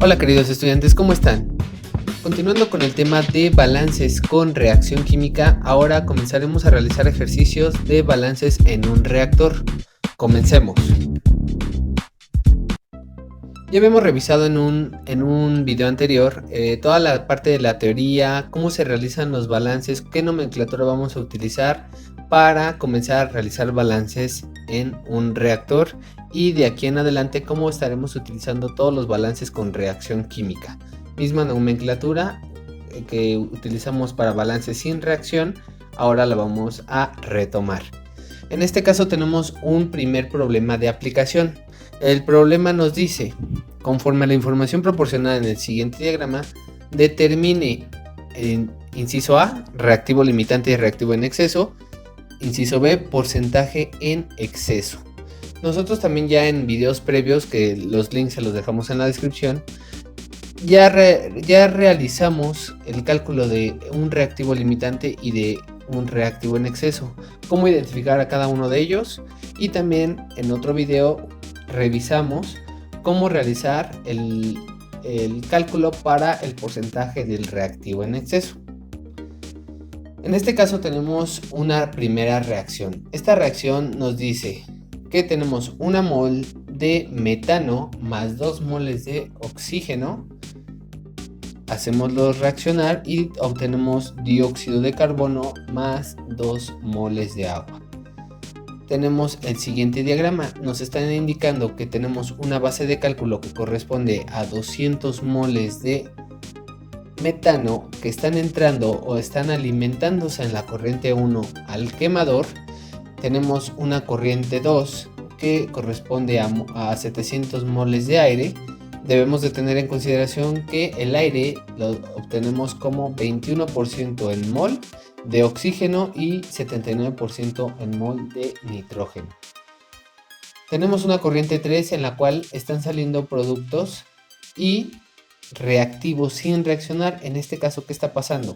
Hola queridos estudiantes, ¿cómo están? Continuando con el tema de balances con reacción química, ahora comenzaremos a realizar ejercicios de balances en un reactor. Comencemos. Ya habíamos revisado en un video anterior toda la parte de la teoría, cómo se realizan los balances, qué nomenclatura vamos a utilizar para comenzar a realizar balances en un reactor y de aquí en adelante cómo estaremos utilizando todos los balances con reacción química. Misma nomenclatura que utilizamos para balances sin reacción, ahora la vamos a retomar. En este caso tenemos un primer problema de aplicación. El problema nos dice, conforme a la información proporcionada en el siguiente diagrama, determine inciso A, reactivo limitante y reactivo en exceso, inciso B, porcentaje en exceso. Nosotros también ya en videos previos, que los links se los dejamos en la descripción, ya realizamos el cálculo de un reactivo limitante y de un reactivo en exceso, cómo identificar a cada uno de ellos, y también en otro video revisamos cómo realizar el cálculo para el porcentaje del reactivo en exceso. En este caso tenemos una primera reacción. Esta reacción nos dice que tenemos 1 mol de metano más 2 moles de oxígeno. Hacemoslo reaccionar y obtenemos dióxido de carbono más 2 moles de agua. Tenemos el siguiente diagrama, nos están indicando que tenemos una base de cálculo que corresponde a 200 moles de metano que están entrando o están alimentándose en la corriente 1 al quemador. Tenemos una corriente 2 que corresponde a 700 moles de aire. Debemos de tener en consideración que el aire lo obtenemos como 21% en mol de oxígeno y 79% en mol de nitrógeno. Tenemos una corriente 3 en la cual están saliendo productos y reactivos sin reaccionar. En este caso, ¿qué está pasando?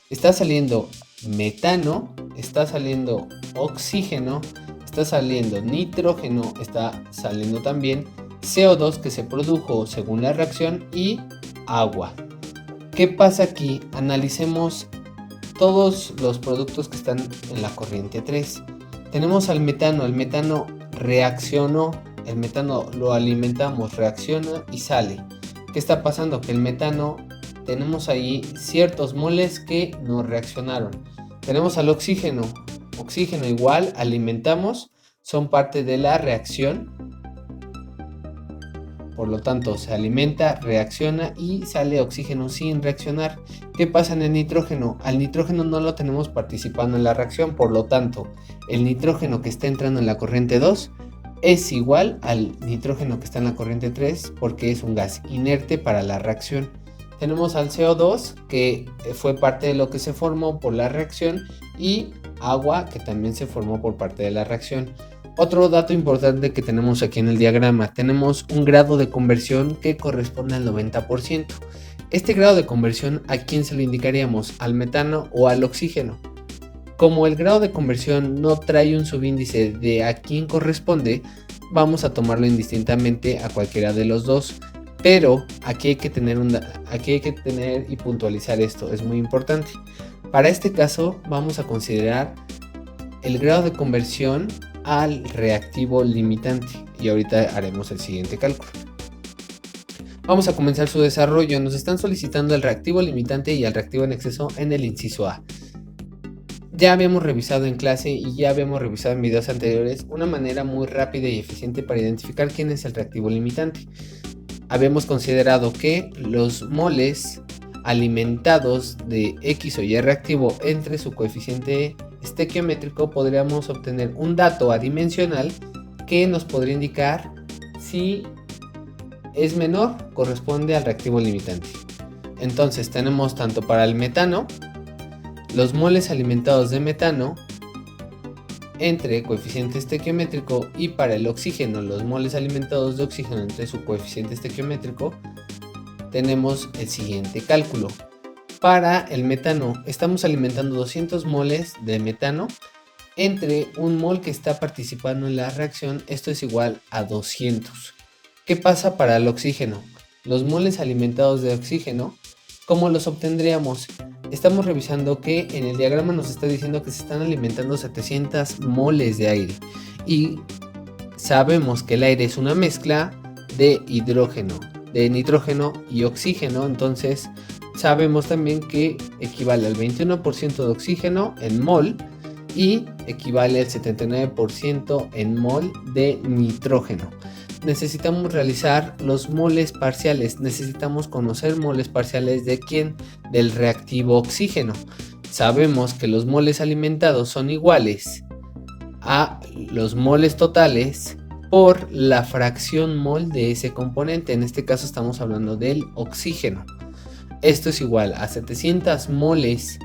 Está saliendo metano, está saliendo oxígeno, está saliendo nitrógeno, está saliendo también CO2 que se produjo según la reacción y agua. ¿Qué pasa aquí? Analicemos todos los productos que están en la corriente 3. Tenemos al metano, el metano reaccionó, el metano lo alimentamos, reacciona y sale. ¿Qué está pasando? Que el metano tenemos ahí ciertos moles que no reaccionaron. Tenemos al oxígeno, oxígeno igual, alimentamos, son parte de la reacción. Por lo tanto, se alimenta, reacciona y sale oxígeno sin reaccionar. ¿Qué pasa en el nitrógeno? Al nitrógeno no lo tenemos participando en la reacción, por lo tanto, el nitrógeno que está entrando en la corriente 2 es igual al nitrógeno que está en la corriente 3 porque es un gas inerte para la reacción. Tenemos al CO2 que fue parte de lo que se formó por la reacción y agua que también se formó por parte de la reacción. Otro dato importante que tenemos aquí en el diagrama, tenemos un grado de conversión que corresponde al 90%. Este grado de conversión, ¿a quién se lo indicaríamos? ¿Al metano o al oxígeno? Como el grado de conversión no trae un subíndice de a quién corresponde, vamos a tomarlo indistintamente a cualquiera de los dos. Pero aquí hay que tener y puntualizar esto, es muy importante. Para este caso vamos a considerar el grado de conversión al reactivo limitante y ahorita haremos el siguiente cálculo. Vamos a comenzar su desarrollo. Nos están solicitando el reactivo limitante y el reactivo en exceso en el inciso A. Ya habíamos revisado en clase y ya habíamos revisado en videos anteriores una manera muy rápida y eficiente para identificar quién es el reactivo limitante. Habíamos considerado que los moles alimentados de X o Y reactivo entre su coeficiente estequiométrico podríamos obtener un dato adimensional que nos podría indicar si es menor, corresponde al reactivo limitante. Entonces tenemos tanto para el metano, los moles alimentados de metano entre coeficiente estequiométrico y para el oxígeno, los moles alimentados de oxígeno entre su coeficiente estequiométrico, tenemos el siguiente cálculo. Para el metano estamos alimentando 200 moles de metano entre un mol que está participando en la reacción, esto es igual a 200. ¿Qué pasa para el oxígeno? los moles alimentados de oxígeno, ¿cómo los obtendríamos? Estamos revisando que en el diagrama nos está diciendo que se están alimentando 700 moles de aire y sabemos que el aire es una mezcla de hidrógeno, de nitrógeno y oxígeno, entonces sabemos también que equivale al 21% de oxígeno en mol y equivale al 79% en mol de nitrógeno. Necesitamos realizar los moles parciales, necesitamos conocer moles parciales de quién, del reactivo oxígeno. Sabemos que los moles alimentados son iguales a los moles totales por la fracción mol de ese componente. En este caso estamos hablando del oxígeno. Esto es igual a 700 moles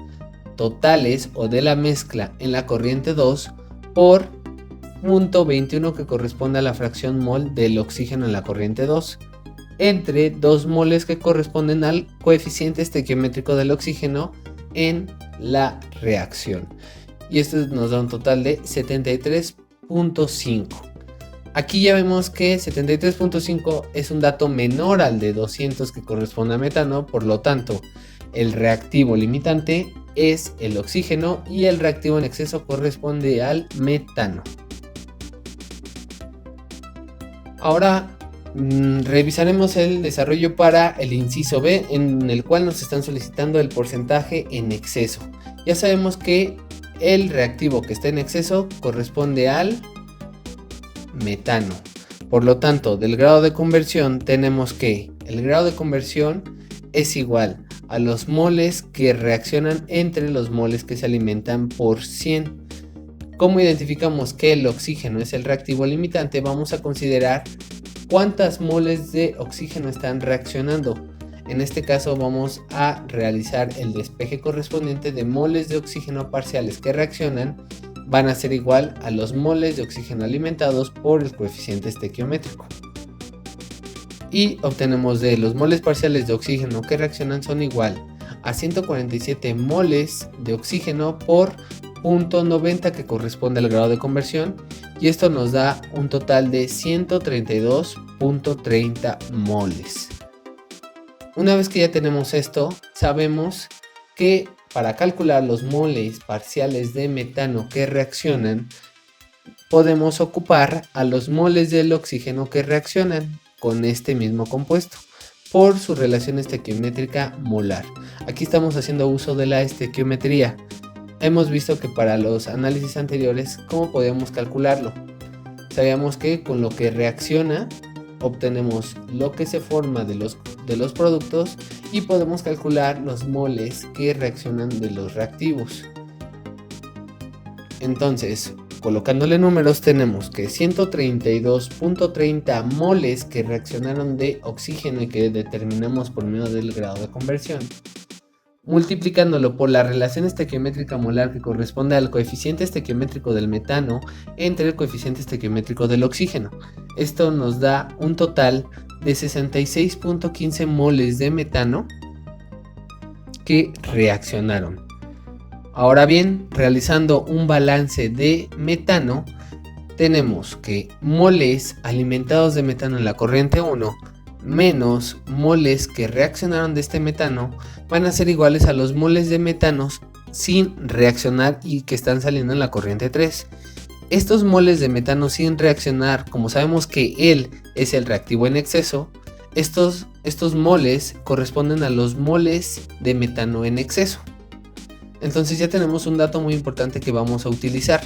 totales o de la mezcla en la corriente 2 por 0.21 que corresponde a la fracción mol del oxígeno en la corriente 2 entre 2 moles que corresponden al coeficiente estequiométrico del oxígeno en la reacción. Y esto nos da un total de 73.5. Aquí ya vemos que 73.5 es un dato menor al de 200 que corresponde a metano, por lo tanto el reactivo limitante es el oxígeno y el reactivo en exceso corresponde al metano. Ahora revisaremos el desarrollo para el inciso B, en el cual nos están solicitando el porcentaje en exceso. Ya sabemos que el reactivo que está en exceso corresponde al metano. Por lo tanto, del grado de conversión tenemos que el grado de conversión es igual a los moles que reaccionan entre los moles que se alimentan por 100. ¿Cómo identificamos que el oxígeno es el reactivo limitante? Vamos a considerar cuántas moles de oxígeno están reaccionando. En este caso vamos a realizar el despeje correspondiente de moles de oxígeno parciales que reaccionan. Van a ser igual a los moles de oxígeno alimentados por el coeficiente estequiométrico. Y obtenemos de los moles parciales de oxígeno que reaccionan son igual a 147 moles de oxígeno por 0.90 que corresponde al grado de conversión, y esto nos da un total de 132.30 moles. Una vez que ya tenemos esto, sabemos que para calcular los moles parciales de metano que reaccionan, podemos ocupar a los moles del oxígeno que reaccionan con este mismo compuesto por su relación estequiométrica molar. Aquí estamos haciendo uso de la estequiometría. Hemos visto que para los análisis anteriores, ¿cómo podíamos calcularlo? Sabíamos que con lo que reacciona obtenemos lo que se forma de los productos y podemos calcular los moles que reaccionan de los reactivos. Entonces, colocándole números, tenemos que 132.30 moles que reaccionaron de oxígeno y que determinamos por medio del grado de conversión, multiplicándolo por la relación estequiométrica molar que corresponde al coeficiente estequiométrico del metano entre el coeficiente estequiométrico del oxígeno. Esto nos da un total de 66.15 moles de metano que reaccionaron. Ahora bien, realizando un balance de metano, tenemos que moles alimentados de metano en la corriente 1 menos moles que reaccionaron de este metano van a ser iguales a los moles de metanos sin reaccionar y que están saliendo en la corriente 3. Estos moles de metano sin reaccionar, como sabemos que él es el reactivo en exceso, estos moles corresponden a los moles de metano en exceso. Entonces ya tenemos un dato muy importante que vamos a utilizar.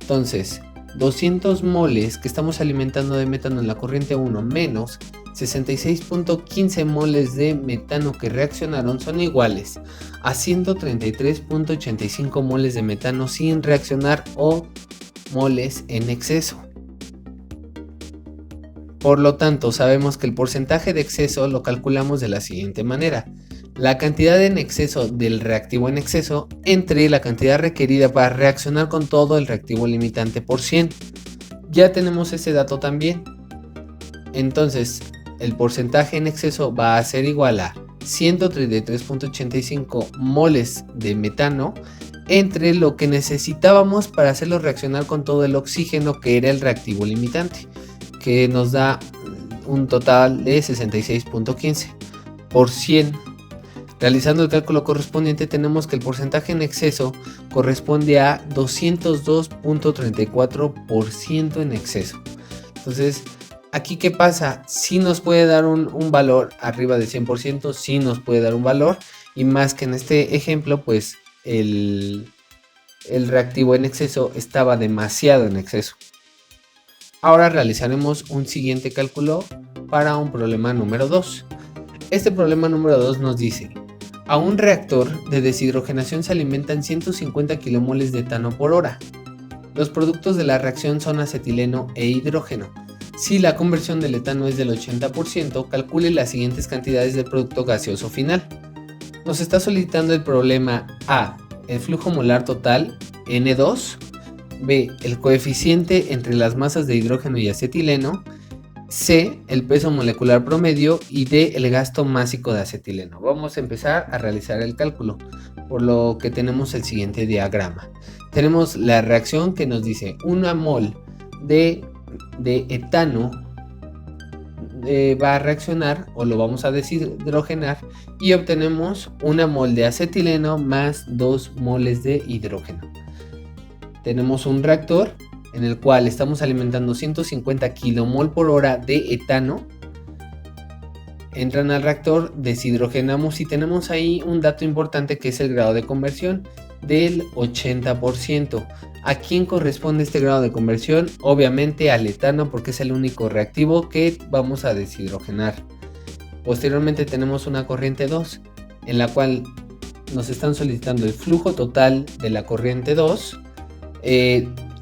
Entonces, 200 moles que estamos alimentando de metano en la corriente 1 menos 66.15 moles de metano que reaccionaron son iguales a 133.85 moles de metano sin reaccionar o moles en exceso. Por lo tanto, sabemos que el porcentaje de exceso lo calculamos de la siguiente manera: la cantidad en exceso del reactivo en exceso entre la cantidad requerida para reaccionar con todo el reactivo limitante por 100. Ya tenemos ese dato también. Entonces, el porcentaje en exceso va a ser igual a 133.85 moles de metano entre lo que necesitábamos para hacerlo reaccionar con todo el oxígeno que era el reactivo limitante, que nos da un total de 66.15 por 100. Realizando el cálculo correspondiente, tenemos que el porcentaje en exceso corresponde a 202.34% en exceso. Entonces, aquí ¿qué pasa? Sí nos puede dar un valor arriba del 100%, sí nos puede dar un valor, y más que en este ejemplo, pues el reactivo en exceso estaba demasiado en exceso. Ahora realizaremos un siguiente cálculo para un problema número 2. Este problema número 2 nos dice: a un reactor de deshidrogenación se alimentan 150 kmol de etano por hora. Los productos de la reacción son acetileno e hidrógeno. Si la conversión del etano es del 80%, calcule las siguientes cantidades del producto gaseoso final. Nos está solicitando el problema A, el flujo molar total, N2, B, el coeficiente entre las masas de hidrógeno y acetileno, C, el peso molecular promedio, y D, el gasto másico de acetileno. Vamos a empezar a realizar el cálculo, por lo que tenemos el siguiente diagrama. Tenemos la reacción que nos dice: una mol de etano va a reaccionar, o lo vamos a deshidrogenar, y obtenemos una mol de acetileno más 2 moles de hidrógeno. Tenemos un reactor en el cual estamos alimentando 150 kmol por hora de etano. Entran al reactor, deshidrogenamos y tenemos ahí un dato importante que es el grado de conversión del 80%. ¿A quién corresponde este grado de conversión? Obviamente al etano, porque es el único reactivo que vamos a deshidrogenar. Posteriormente tenemos una corriente 2, en la cual nos están solicitando el flujo total de la corriente 2,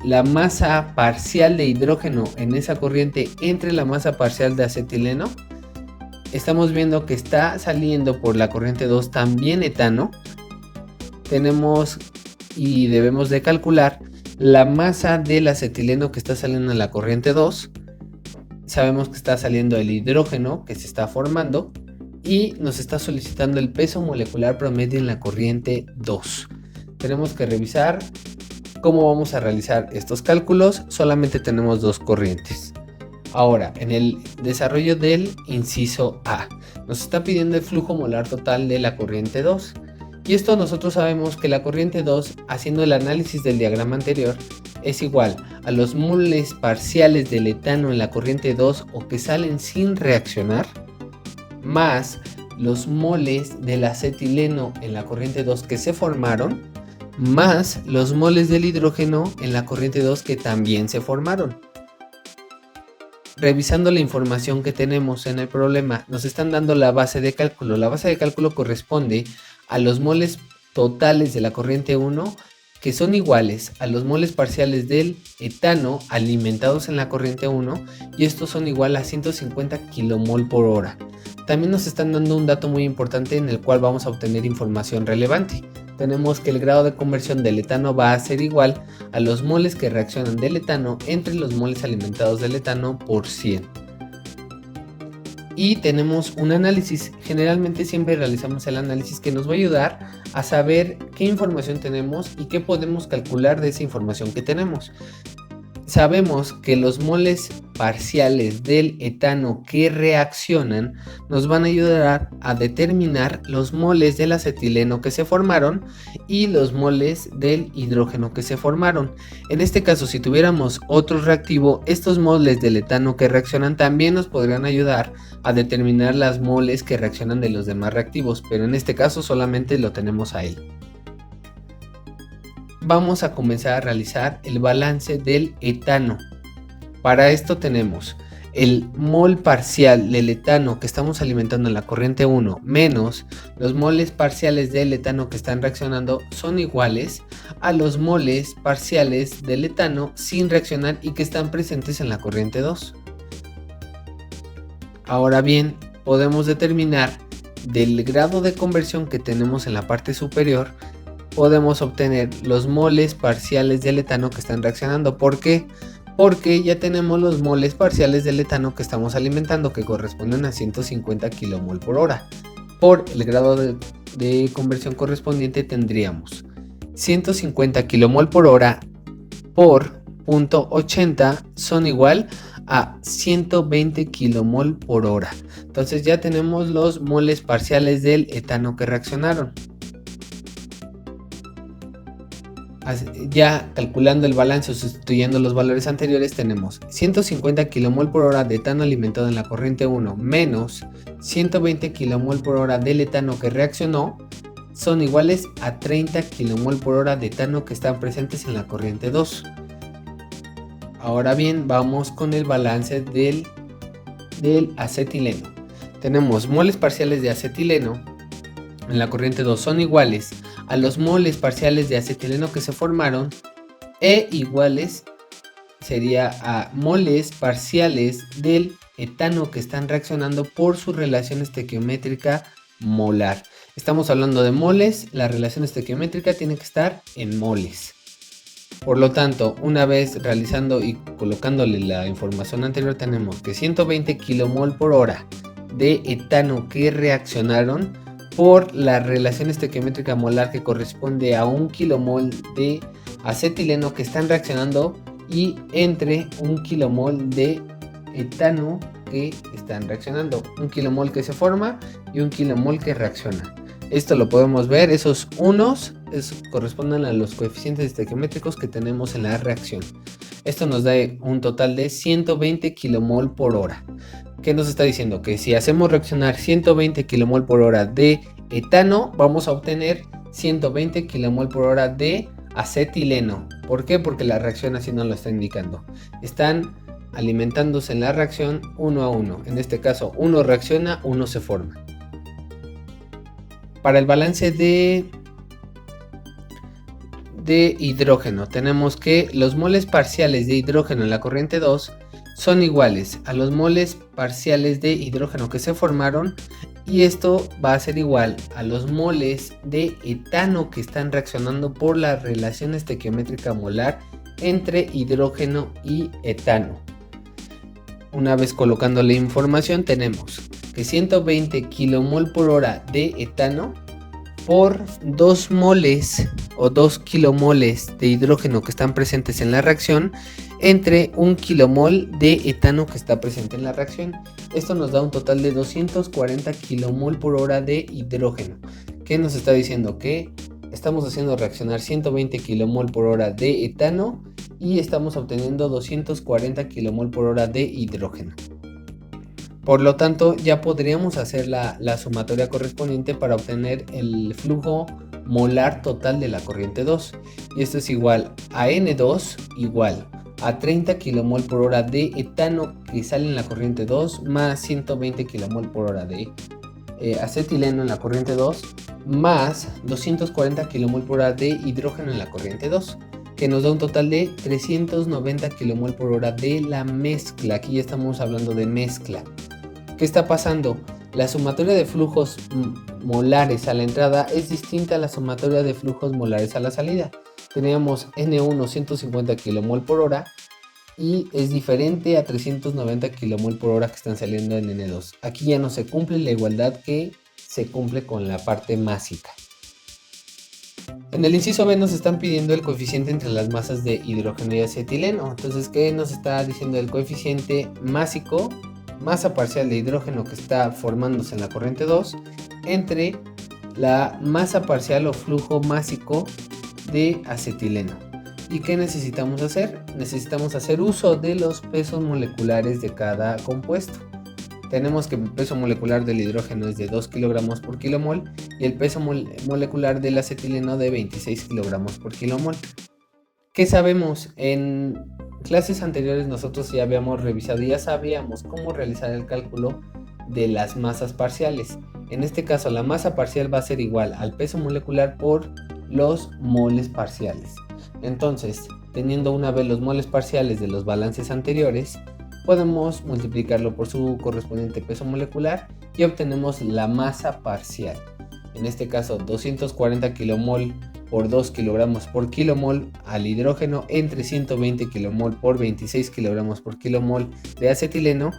la masa parcial de hidrógeno en esa corriente entre la masa parcial de acetileno. Estamos viendo que está saliendo por la corriente 2 también etano. Tenemos y debemos de calcular la masa del acetileno que está saliendo en la corriente 2. Sabemos que está saliendo el hidrógeno que se está formando y nos está solicitando el peso molecular promedio en la corriente 2. Tenemos que revisar cómo vamos a realizar estos cálculos. Solamente tenemos dos corrientes. Ahora, en el desarrollo del inciso A, nos está pidiendo el flujo molar total de la corriente 2. Y esto nosotros sabemos que la corriente 2, haciendo el análisis del diagrama anterior, es igual a los moles parciales del etano en la corriente 2 o que salen sin reaccionar, más los moles del acetileno en la corriente 2 que se formaron, más los moles del hidrógeno en la corriente 2 que también se formaron. Revisando la información que tenemos en el problema, nos están dando la base de cálculo. La base de cálculo corresponde a los moles totales de la corriente 1, que son iguales a los moles parciales del etano alimentados en la corriente 1, y estos son igual a 150 kmol por hora. También nos están dando un dato muy importante en el cual vamos a obtener información relevante. Tenemos que el grado de conversión del etano va a ser igual a los moles que reaccionan del etano entre los moles alimentados del etano por 100. Y tenemos un análisis. Generalmente siempre realizamos el análisis que nos va a ayudar a saber qué información tenemos y qué podemos calcular de esa información que tenemos. Sabemos que los moles parciales del etano que reaccionan nos van a ayudar a determinar los moles del acetileno que se formaron y los moles del hidrógeno que se formaron. En este caso, si tuviéramos otro reactivo, estos moles del etano que reaccionan también nos podrían ayudar a determinar las moles que reaccionan de los demás reactivos, pero en este caso solamente lo tenemos a él. Vamos a comenzar a realizar el balance del etano. Para esto tenemos el mol parcial del etano que estamos alimentando en la corriente 1 menos los moles parciales del etano que están reaccionando son iguales a los moles parciales del etano sin reaccionar y que están presentes en la corriente 2. Ahora bien, podemos determinar del grado de conversión que tenemos en la parte superior. Podemos obtener los moles parciales del etano que están reaccionando. ¿Por qué? Porque ya tenemos los moles parciales del etano que estamos alimentando, que corresponden a 150 kmol por hora. Por el grado de conversión correspondiente tendríamos 150 kmol por hora por 0.80 son igual a 120 kilomol por hora. Entonces ya tenemos los moles parciales del etano que reaccionaron. Ya calculando el balance o sustituyendo los valores anteriores, tenemos 150 kmol por hora de etano alimentado en la corriente 1 menos 120 kmol por hora del etano que reaccionó son iguales a 30 kmol por hora de etano que están presentes en la corriente 2. Ahora bien, vamos con el balance del acetileno. Tenemos moles parciales de acetileno en la corriente 2 son iguales a los moles parciales de acetileno que se formaron e iguales sería a moles parciales del etano que están reaccionando por su relación estequiométrica molar. Estamos hablando de moles, la relación estequiométrica tiene que estar en moles. Por lo tanto, una vez realizando y colocándole la información anterior, tenemos que 120 kmol por hora de etano que reaccionaron por la relación estequiométrica molar que corresponde a 1 kilomol de acetileno que están reaccionando y entre 1 kilomol de etano que están reaccionando. 1 kilomol que se forma y 1 kilomol que reacciona. Esto lo podemos ver, esos unos corresponden a los coeficientes estequiométricos que tenemos en la reacción. Esto nos da un total de 120 kmol por hora. ¿Qué nos está diciendo? Que si hacemos reaccionar 120 kmol por hora de etano, vamos a obtener 120 kmol por hora de acetileno. ¿Por qué? Porque la reacción así nos lo está indicando. Están alimentándose en la reacción uno a uno. En este caso, uno reacciona, uno se forma. Para el balance de hidrógeno, tenemos que los moles parciales de hidrógeno en la corriente 2 son iguales a los moles parciales de hidrógeno que se formaron, y esto va a ser igual a los moles de etano que están reaccionando por la relación estequiométrica molar entre hidrógeno y etano. Una vez colocando la información, tenemos que 120 kmol por hora de etano por 2 moles o 2 kilomoles de hidrógeno que están presentes en la reacción entre 1 kilomol de etano que está presente en la reacción. Esto nos da un total de 240 kmol por hora de hidrógeno. ¿Qué nos está diciendo? Que estamos haciendo reaccionar 120 kmol por hora de etano y estamos obteniendo 240 kmol por hora de hidrógeno. Por lo tanto, ya podríamos hacer la sumatoria correspondiente para obtener el flujo molar total de la corriente 2. Y esto es igual a N2 igual a 30 kmol por hora de etano que sale en la corriente 2 más 120 kmol por hora de acetileno en la corriente 2 más 240 kmol por hora de hidrógeno en la corriente 2, que nos da un total de 390 kmol por hora de la mezcla. Aquí ya estamos hablando de mezcla. ¿Qué está pasando? La sumatoria de flujos molares a la entrada es distinta a la sumatoria de flujos molares a la salida. Teníamos N1 150 kmol por hora y es diferente a 390 kmol por hora que están saliendo en N2. Aquí ya no se cumple la igualdad que se cumple con la parte másica. En el inciso B nos están pidiendo el coeficiente entre las masas de hidrógeno y acetileno. Entonces, ¿qué nos está diciendo el coeficiente másico? Masa parcial de hidrógeno que está formándose en la corriente 2 entre la masa parcial o flujo másico de acetileno. ¿Y qué necesitamos hacer? Necesitamos hacer uso de los pesos moleculares de cada compuesto. Tenemos que el peso molecular del hidrógeno es de 2 kilogramos por kilomol y el peso molecular del acetileno de 26 kilogramos por kilomol. ¿Qué sabemos? En clases anteriores nosotros ya habíamos revisado y ya sabíamos cómo realizar el cálculo de las masas parciales. En este caso la masa parcial va a ser igual al peso molecular por los moles parciales. Entonces, teniendo una vez los moles parciales de los balances anteriores, podemos multiplicarlo por su correspondiente peso molecular y obtenemos la masa parcial. En este caso 240 kilomol por 2 kilogramos por kilomol al hidrógeno entre 120 kilomol por 26 kilogramos por kilomol de acetileno.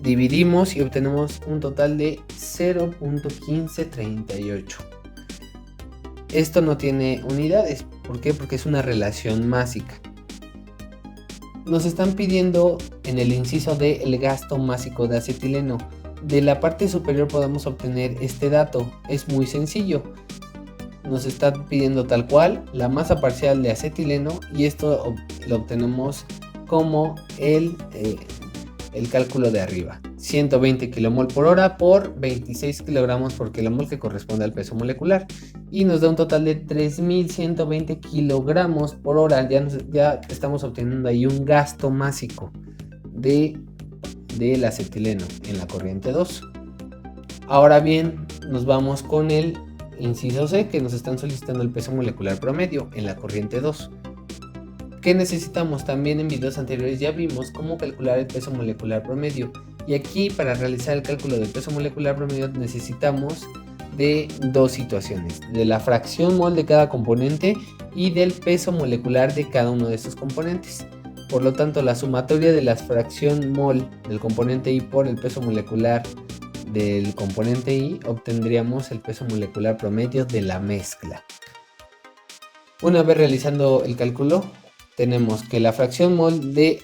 Dividimos y obtenemos un total de 0.1538. Esto no tiene unidades. ¿Por qué? Porque es una relación másica. Nos están pidiendo en el inciso D el gasto másico de acetileno. De la parte superior podemos obtener este dato, es muy sencillo. Nos está pidiendo tal cual la masa parcial de acetileno y esto lo obtenemos como el cálculo de arriba. 120 kmol por hora por 26 kilogramos por kilomol, que corresponde al peso molecular, y nos da un total de 3120 kilogramos por hora. Ya estamos obteniendo ahí un gasto másico del acetileno en la corriente 2. Ahora bien, nos vamos con el inciso C, que nos están solicitando el peso molecular promedio en la corriente 2. ¿Qué necesitamos? También en videos anteriores ya vimos cómo calcular el peso molecular promedio, y aquí para realizar el cálculo del peso molecular promedio necesitamos de dos situaciones: de la fracción mol de cada componente y del peso molecular de cada uno de estos componentes. Por lo tanto, la sumatoria de la fracción mol del componente I por el peso molecular del componente I, obtendríamos el peso molecular promedio de la mezcla. Una vez realizando el cálculo, tenemos que la fracción mol de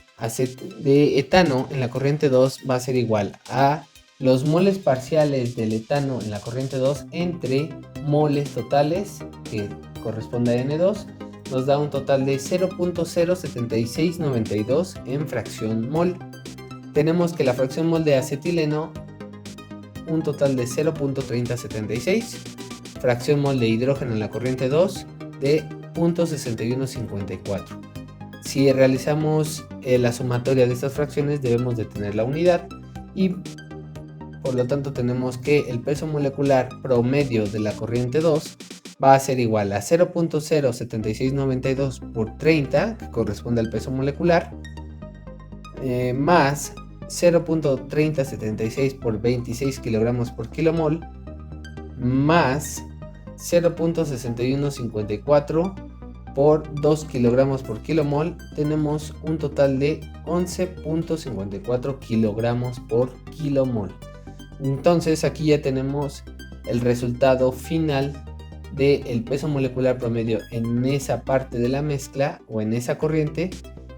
etano en la corriente 2 va a ser igual a los moles parciales del etano en la corriente 2 entre moles totales, que corresponde a N2, nos da un total de 0.07692 en fracción mol. Tenemos que la fracción mol de acetileno, un total de 0.3076, fracción mol de hidrógeno en la corriente 2 de 0.6154. Si realizamos la sumatoria de estas fracciones, debemos de tener la unidad, y por lo tanto tenemos que el peso molecular promedio de la corriente 2 va a ser igual a 0.07692 por 30, que corresponde al peso molecular, más 0.3076 por 26 kilogramos por kilomol, más 0.6154 por 2 kilogramos por kilomol. Tenemos un total de 11.54 kilogramos por kilomol. Entonces aquí ya tenemos el resultado final del peso molecular promedio en esa parte de la mezcla o en esa corriente,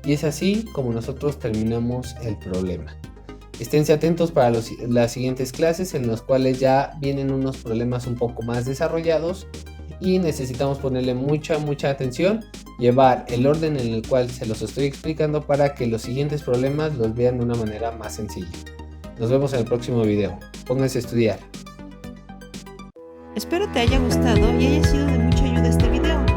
y es así como nosotros terminamos el problema. Esténse atentos para las siguientes clases, en las cuales ya vienen unos problemas un poco más desarrollados y necesitamos ponerle mucha atención, llevar el orden en el cual se los estoy explicando para que los siguientes problemas los vean de una manera más sencilla. Nos vemos en el próximo video. Pónganse a estudiar. Espero te haya gustado y haya sido de mucha ayuda este video.